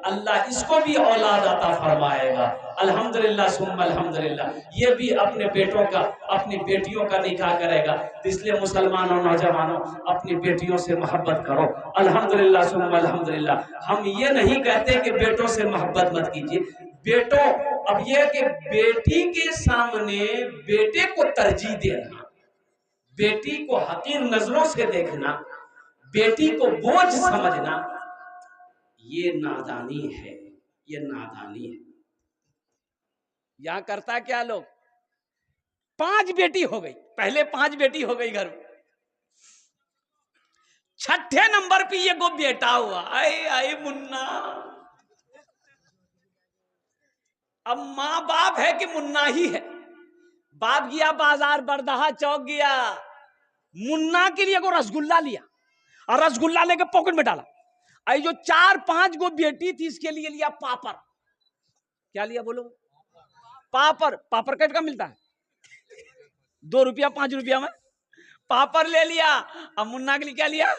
अल्लाह इसको भी औलाद अता फरमाएगा। अल्हम्दुलिल्लाह सुम्मा अल्हम्दुलिल्लाह। ये भी अपने बेटों का, अपनी बेटियों का निकाह करेगा। तो इसलिए मुसलमानों, नौजवानों, अपनी बेटियों से मोहब्बत करो। अल्हम्दुलिल्लाह सुम्मा अल्हम्दुलिल्लाह। हम ये नहीं कहते कि बेटों से मोहब्बत मत कीजिए। बेटों, अब ये कि बेटी के सामने बेटे को तरजीह देना, बेटी को हकीर नजरों से देखना, बेटी को बोझ समझना, ये नादानी है, ये नादानी है। यहां करता क्या लोग, 5 बेटी हो गई, पहले 5 बेटी हो गई घर में, 6ठे नंबर पे ये को बेटा हुआ। आए आए मुन्ना। अब माँ बाप है कि मुन्ना ही है। बाप गया बाजार बरदहा चौक गया, मुन्ना के लिए को रसगुल्ला लिया और रसगुल्ला लेके पॉकेट में डाला। आई जो 4-5 गो बेटी थी इसके लिए लिया पापड़। क्या लिया बोलो? पापड़। पापड़ कैसे का मिलता है? 2 रुपया 5 रुपया में पापड़ ले लिया। अब मुन्ना के लिए क्या लिया?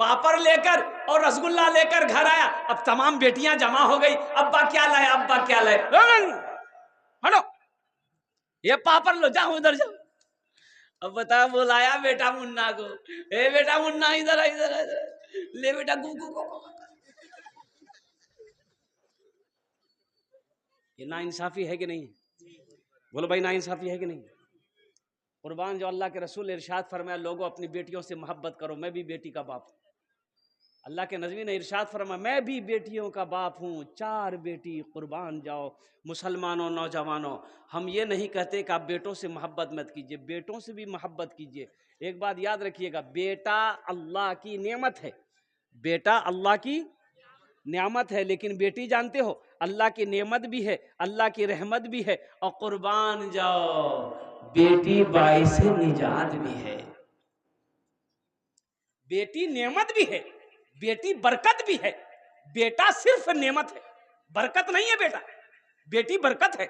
पापड़ लेकर और रसगुल्ला लेकर घर आया। अब तमाम बेटियां जमा हो गई। अब्बा क्या लाए, अब्बा क्या लाए? हटो, ये पापड़ लो, जाओ उधर जाओ। अब बता, बुलाया बेटा मुन्ना को, ए बेटा मुन्ना इधर इधर ले बेटा, गु गु गु। ये नाइंसाफी है कि नहीं? बोलो भाई, नाइंसाफी है कि नहीं? कुर्बान जो अल्लाह के रसूल इरशाद फरमाया, लोगों अपनी बेटियों से मोहब्बत करो। मैं भी बेटी का बाप हूं। अल्लाह के नबी ने इरशाद फरमाया, मैं भी बेटियों का बाप हूँ, 4 बेटी कुर्बान जाओ। मुसलमानों, नौजवानों, हम ये नहीं कहते कि आप बेटों से मोहब्बत मत कीजिए, बेटों से भी मोहब्बत कीजिए। एक बात याद रखिएगा, बेटा अल्लाह की नेमत है, बेटा अल्लाह की नेमत है। लेकिन बेटी जानते हो, अल्लाह की नेमत भी है, अल्लाह की रहमत भी है, और कुर्बान जाओ, बेटी बाइस निजात भी है। बेटी नेमत भी है, बेटी बरकत भी है। बेटा सिर्फ नेमत है, बरकत नहीं है बेटा। बेटी बरकत है।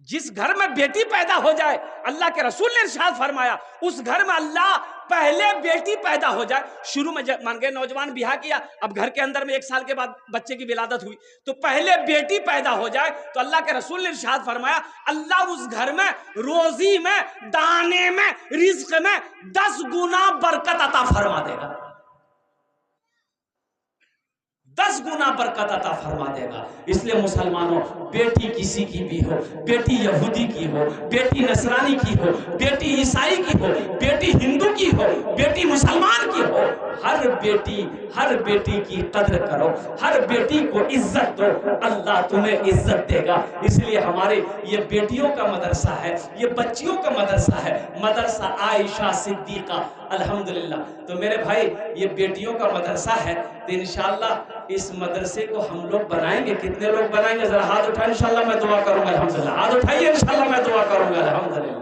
जिस घर में बेटी पैदा हो जाए, अल्लाह के रसूल ने इरशाद फरमाया, उस घर में अल्लाह पहले बेटी पैदा हो जाए। शुरू में मान गए नौजवान ब्याह किया, अब घर के अंदर में 1 साल के बाद बच्चे की विलादत हुई, तो पहले बेटी पैदा हो जाए तो अल्लाह के रसूल ने इरशाद फरमाया, अल्लाह उस घर में रोजी में, दाने में, रिज्क में 10 गुना बरकत अता फरमा देगा। 10 गुना बरकत अता फरमा देगा। इसलिए मुसलमानों, बेटी किसी की भी हो, बेटी यहूदी की हो, बेटी नसरानी की हो, बेटी ईसाई की हो, बेटी हिंदू की हो, बेटी मुसलमान की हो, हर बेटी की कद्र करो, हर बेटी को इज्जत दो, अल्लाह तुम्हें इज्जत देगा। इसलिए हमारे ये बेटियों का मदरसा है, ये बच्चियों का मदरसा है, मदरसा आयशा सिद्दीका, अल्हम्दुलिल्लाह। तो मेरे भाई, ये बेटियों का मदरसा है, तो इंशाअल्लाह इस मदरसे को हम लोग बनाएंगे। कितने लोग बनाएंगे? जरा हाथ उठाए, इंशाअल्लाह मैं दुआ करूंगा। अल्हम्दुलिल्लाह, हाथ उठाइए, इंशाअल्लाह मैं दुआ करूंगा। अल्हम्दुलिल्लाह,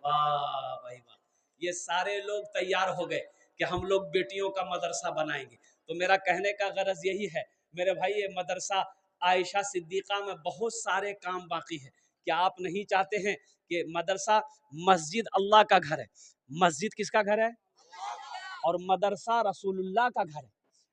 वाह भाई वाह। ये सारे लोग तैयार हो गए कि हम लोग बेटियों का मदरसा बनाएंगे। तो मेरा कहने का गरज यही है मेरे भाई, ये मदरसा आयशा सिद्दीका में बहुत सारे काम बाकी है। क्या आप नहीं चाहते हैं कि मदरसा, मस्जिद अल्लाह का घर है, मस्जिद किसका घर है? और मदरसा रसूलुल्लाह का घर है,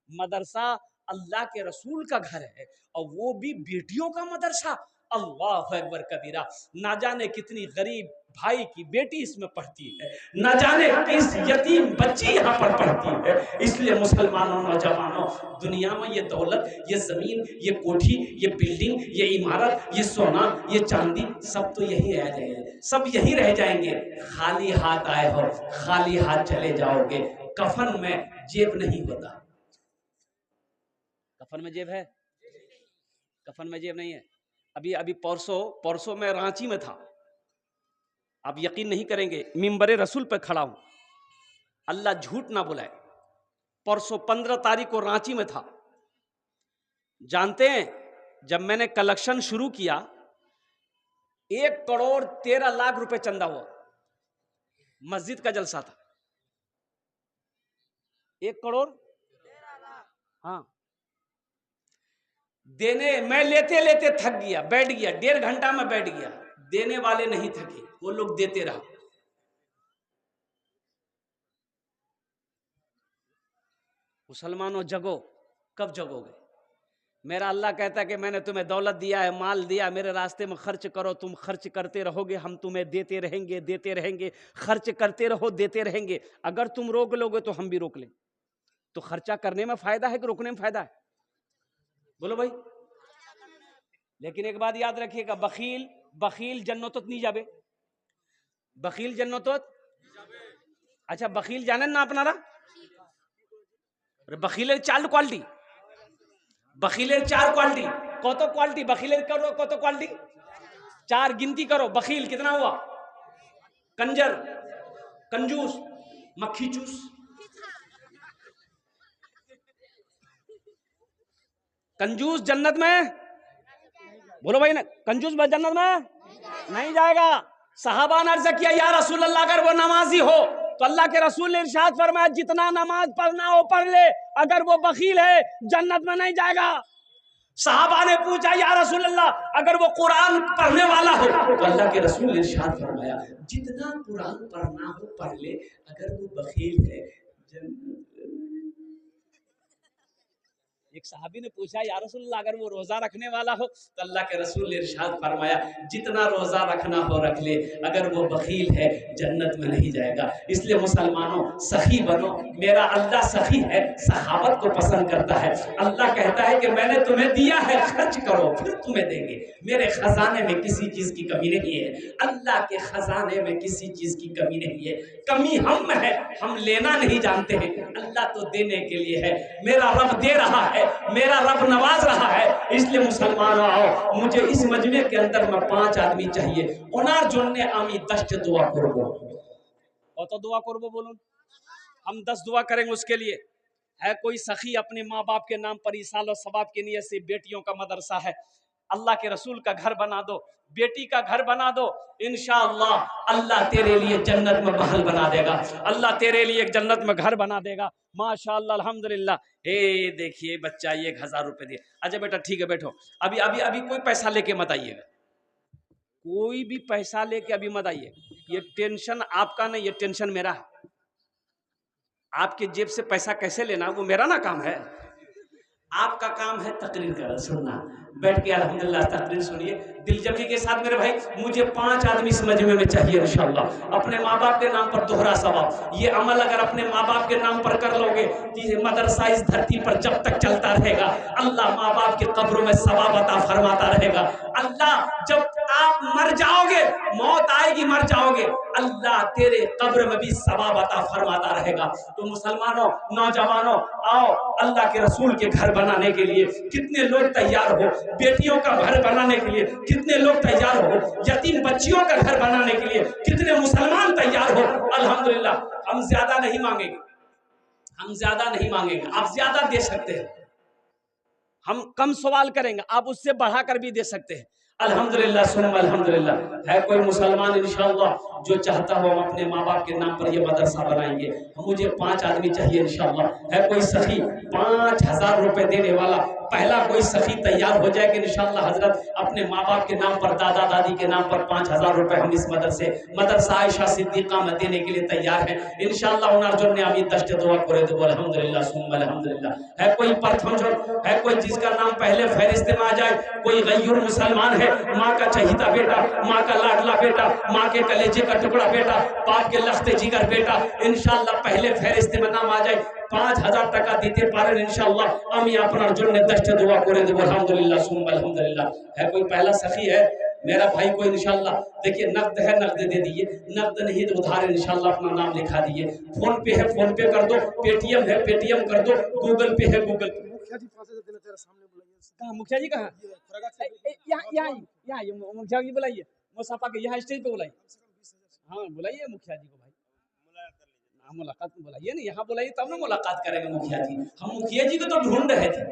मदरसा अल्लाह के रसूल का घर है, और वो भी बेटियों का मदरसा। अल्लाह अकबर कबीरा। ना जाने कितनी गरीब भाई की बेटी इसमें पढ़ती है, ना जाने किस यतीम बच्ची यहाँ पर पढ़ती है। इसलिए मुसलमानों, नौजवानों, दुनिया में ये दौलत, ये जमीन, ये कोठी, ये बिल्डिंग, ये इमारत, ये सोना, ये चांदी, सब तो यही रह जाएंगे, सब यही रह जाएंगे। खाली हाथ आए हो, खाली हाथ चले जाओगे। कफन में जेब नहीं होता। कफन में जेब है? कफन में जेब नहीं है। अभी परसों मैं रांची में था। आप यकीन नहीं करेंगे, मिंबरे रसूल पर खड़ा हूं, अल्लाह झूठ ना बुलाए। परसों 15 तारीख को रांची में था। जानते हैं, जब मैंने कलेक्शन शुरू किया, 1,13,00,000 रुपए चंदा हुआ। मस्जिद का जलसा था। 1,13,00,000। हाँ, देने, मैं लेते लेते थक गया, बैठ गया, 1.5 घंटा में बैठ गया। देने वाले नहीं थके, वो लोग देते रहा। मुसलमानों जगो, कब जगोगे? मेरा अल्लाह कहता है कि मैंने तुम्हें दौलत दिया है, माल दिया, मेरे रास्ते में खर्च करो, तुम खर्च करते रहोगे, हम तुम्हें देते रहेंगे, देते रहेंगे, खर्च करते रहो, देते रहेंगे। अगर तुम रोक लोगे तो हम भी रोक लें। तो खर्चा करने में फायदा है कि रोकने में फायदा है? बोलो भाई। लेकिन एक बात याद रखिएगा, बखील बखील जन्नतोत नहीं जाबे, बखील जन्नतोत। अच्छा, बखील जानेन ना अपनारा? बखीलेर 4 क्वालिटी, बखीलेर 4 क्वालिटी। कत क्वालिटी बखीलेर करो, कत क्वालिटी? 4 गिनती करो। बखील कितना हुआ? कंजर, कंजूस, मक्खी चूस। कंजूस जन्नत में, बोलो भाई ना, कंजूस जन्नत में नहीं जाएगा। सहाबा ने अर्ज किया, या रसूल अल्लाह, अगर वो नमाजी हो तो अल्लाह के रसूल ने इरशाद फरमाया, जितना नमाज पढ़ना हो पढ़ ले, अगर वो बखील है जन्नत में नहीं जाएगा। सहाबा ने पूछा, या रसूल अल्लाह, अगर वो कुरान पढ़ने वाला हो तो अल्लाह के रसूल ने इरशाद फरमाया, जितना कुरान पढ़ना हो पढ़ ले, अगर वो बखील है जन्नत। एक सहाबी ने पूछा, या रसूल अल्लाह, अगर वो रोजा रखने वाला हो तो अल्लाह के रसूल ने इरशाद फरमाया, जितना रोजा रखना हो रख ले, अगर वो बखील है जन्नत में नहीं जाएगा। इसलिए मुसलमानों सखी बनो। मेरा अल्लाह सखी है, सखावत को पसंद करता है। अल्लाह कहता है कि मैंने तुम्हें दिया है, खर्च करो फिर तुम्हें देंगे। मेरे खजाने में किसी चीज की कमी नहीं है, अल्लाह के खजाने में किसी चीज की कमी नहीं है। कमी हम में है, हम लेना नहीं जानते हैं, अल्लाह तो देने के लिए है। मेरा रब दे रहा है, मेरा रब नवाज रहा है। इसलिए मुसलमान आओ, मुझे इस मजमे के अंदर में 5 आदमी चाहिए। ओनार जोन्ने आमी 10 दुआ करबो। कत दुआ करबो बोलूं? हम 10 दुआ करेंगे उसके लिए। है कोई सखी अपने माँ बाप के नाम पर ईसाल और सवाब की नीयत से बेटियों का मदरसा है, अल्लाह के रसूल का घर बना दो, बेटी का घर बना दो, इंशाअल्लाह अल्लाह तेरे लिए जन्नत में महल बना देगा, अल्लाह तेरे लिए एक जन्नत में घर बना देगा। माशाअल्लाह, अल्हम्दुलिल्लाह। ए देखिए बच्चा, ये 1000 रुपए दिए। अच्छा बेटा ठीक है, बैठो। अभी अभी अभी कोई पैसा लेके मत आइएगा, कोई भी पैसा लेके अभी मत आइए। ये टेंशन आपका नहीं, ये टेंशन मेरा है। आपके जेब से पैसा कैसे लेना वो मेरा ना काम है, आपका काम है तकरीर करना, सुनना। बैठ के अल्हम्दुलिल्लाह तकरीर सुनिए दिलजमी के साथ। मेरे भाई, मुझे 5 आदमी इस मजमे में चाहिए इंशाअल्लाह। अपने माँ बाप के नाम पर दोहरा सवाब। ये अमल अगर अपने माँ बाप के नाम पर कर लोगे तो ये मदरसा इस धरती पर जब तक चलता रहेगा, अल्लाह माँ बाप के कब्रों में सवाब अता फरमाता रहेगा। अल्लाह जब आप मर जाओगे, मौत आएगी, मर जाओगे, अल्लाह तेरे कब्र में भी सवाब अता फरमाता रहेगा। तो मुसलमानों, नौजवानों, आओ अल्लाह के रसूल के घर बनाने के लिए कितने लोग तैयार हो, बेटियों का घर बनाने के लिए कितने लोग तैयार हो, यतीम बच्चियों का घर बनाने के लिए कितने मुसलमान तैयार हो। अल्हम्दुलिल्लाह हम ज्यादा नहीं मांगेंगे, हम ज्यादा नहीं मांगेंगे, आप ज्यादा दे सकते हैं, हम कम सवाल करेंगे, आप उससे बढ़ाकर भी दे सकते हैं। अल्हम्दुलिल्लाह, सुनो अल्हम्दुलिल्लाह। है कोई मुसलमान इंशाअल्लाह जो चाहता हो हम अपने माँ बाप के नाम पर ये मदरसा बनाएंगे? मुझे 5 आदमी चाहिए इंशाअल्लाह। है कोई सखी 5000 रुपए देने वाला? पहला कोई सखी तैयार हो जाए कि इंशाअल्लाह हजरत अपने माँ बाप के नाम पर, दादा दादी के नाम पर 5000 रुपए हम इस मदरसा आयशा सिद्दीका में देने के लिए तैयार हैं इंशाअल्लाह। उनार जो ने अभी 10 दुआ करे तो अल्हम्दुलिल्लाह सुम्मा अल्हम्दुलिल्लाह। है कोई प्रथम जो, है कोई जिसका नाम पहले फहरिस्त में आ जाए, कोई गैर मुसलमान है, माँ का चहीता बेटा, माँ का लाडला बेटा, माँ के कलेजे का टुकड़ा बेटा, बाप के लख्ते जिगर बेटा, इंशाअल्लाह पहले फहरिस्त में नाम आ जाए, 5000 টাকা দিতে পারেন इंशाअल्लाह। আমি আপনার জন্য 10 दुआ করে দেব अल्हम्दुलिल्लाह सुम्मा अल्हम्दुलिल्लाह। है कोई पहला सखी है मेरा भाई कोई इंशाअल्लाह? देखिए नकद है, नकद दे दीजिए, नकद नहीं तो उधार इंशाअल्लाह अपना नाम लिखा दीजिए। फोन पे है, फोन पे कर दो, पेटीएम है, पेटीएम कर दो, गूगल पे है, गूगल पे। मुखिया जी 5000 देना तेरे सामने बुलाइए। कहां मुखिया जी? कहां? यहाँ मुखिया जी बुलाइए, मुसाफा के यहाँ स्टेज पे बुलाइए। हाँ बुलाइए मुखिया जी को भाई, मुलाकात में बुलाइए ना, यहाँ बुलाइए तब ना मुलाकात करेंगे मुखिया जी। हम मुखिया जी को तो ढूंढ रहे थे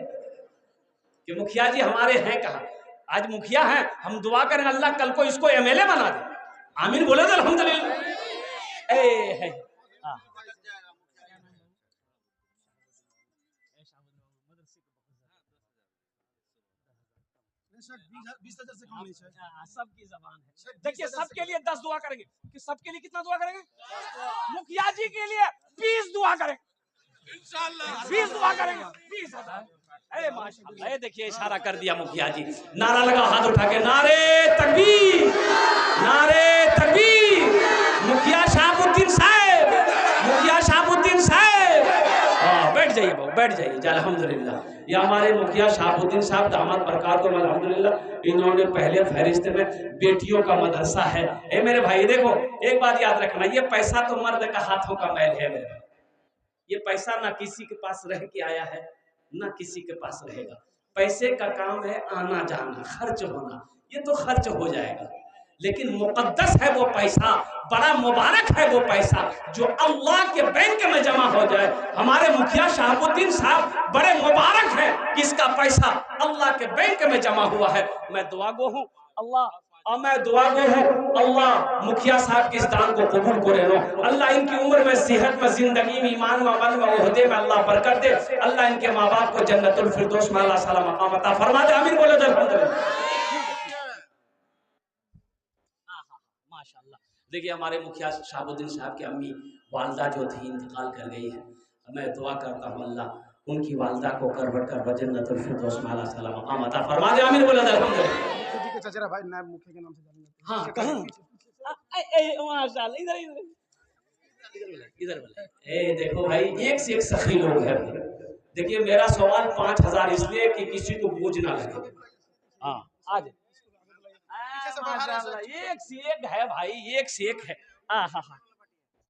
कि मुखिया जी हमारे हैं कहाँ। आज मुखिया हैं, हम दुआ करें अल्लाह कल को इसको एमएलए बना दे। आमीन बोले तो अल्हम्दुलिल्लाह। ए 20,000 से कम नहीं चाहिए, सबकी जबान है। देखिए सबके लिए 10 दुआ करेंगे कि सबके लिए कितना दुआ करेंगे? मुखिया जी के लिए 20 दुआ करेंगे। 20 दुआ करेंगे, 20,000। ए माशाअल्लाह, ये देखिए इशारा कर दिया मुखिया जी। नारा लगा, हाथ उठा के, नारे तकबीर, नारे तकबीर। मुखिया शहाबुद्दीन साहब, मुखिया शहाबुद्दीन साहब। हाँ, बैठ जाइए बाबू, बैठ जाइए। अल्हम्दुलिल्लाह, ये हमारे मुखिया शहाबुद्दीन साहब दामद बरकातुहुम अल्हम्दुलिल्लाह। इन्होंने पहले फहरिस्त में बेटियों का मदरसा है। ए मेरे भाई देखो, एक बात याद रखना, ये पैसा तो मर्द का हाथों का मैल है मेरे भाई। ये पैसा ना किसी के पास रह के आया है, ना किसी के पास रहेगा। पैसे का काम है आना जाना, खर्च होना, ये तो खर्च हो जाएगा। लेकिन मुकद्दस है वो पैसा, बड़ा मुबारक है वो पैसा जो अल्लाह के बैंक में जमा हो जाए। हमारे मुखिया शहाबुद्दीन साहब बड़े मुबारक है कि इसका पैसा अल्लाह के बैंक में जमा हुआ है। मैं दुआ गो हूँ अल्लाह, और मैं दुआ गो हूँ अल्लाह मुखिया साहब के इस दान को कबूल करे लो। अल्लाह इनकी उम्र में, सेहत में, जिंदगी में, ईमान में, अमल में, ओहदे में अल्लाह बरकत दे। अल्लाह इनके माँ बाप को जन्नतुल फिरदौस में अल्लाह ताला मकाम अता फरमा दे। आमीन बोलो अल्हम्दुलिल्लाह। माशाअल्लाह। देखिए हमारे मुखिया शहाबुद्दीन साहब की अम्मी वालदा जो थी इंतकाल कर गई है। मैं दुआ करता हूँ अल्लाह उनकी वालदा को करवट कर जन्नतुल फिरदौस में अल्लाह ताला मकाम अता फरमा दे। आमीन बोलो अल्हम्दुलिल्लाह। चचेरा भाई नायब मुखिया के नाम से जानेंगे। हाँ कहाँ? माशाअल्लाह, इधर इधर बोले। ए देखो भाई, एक से एक सखी लोग हैं। देखिए मेरा सवाल 5,000 इसलिए कि किसी को बोझ ना लगे। हाँ आज माशाअल्लाह, एक से एक है भाई, एक से एक है। हाँ हाँ हाँ,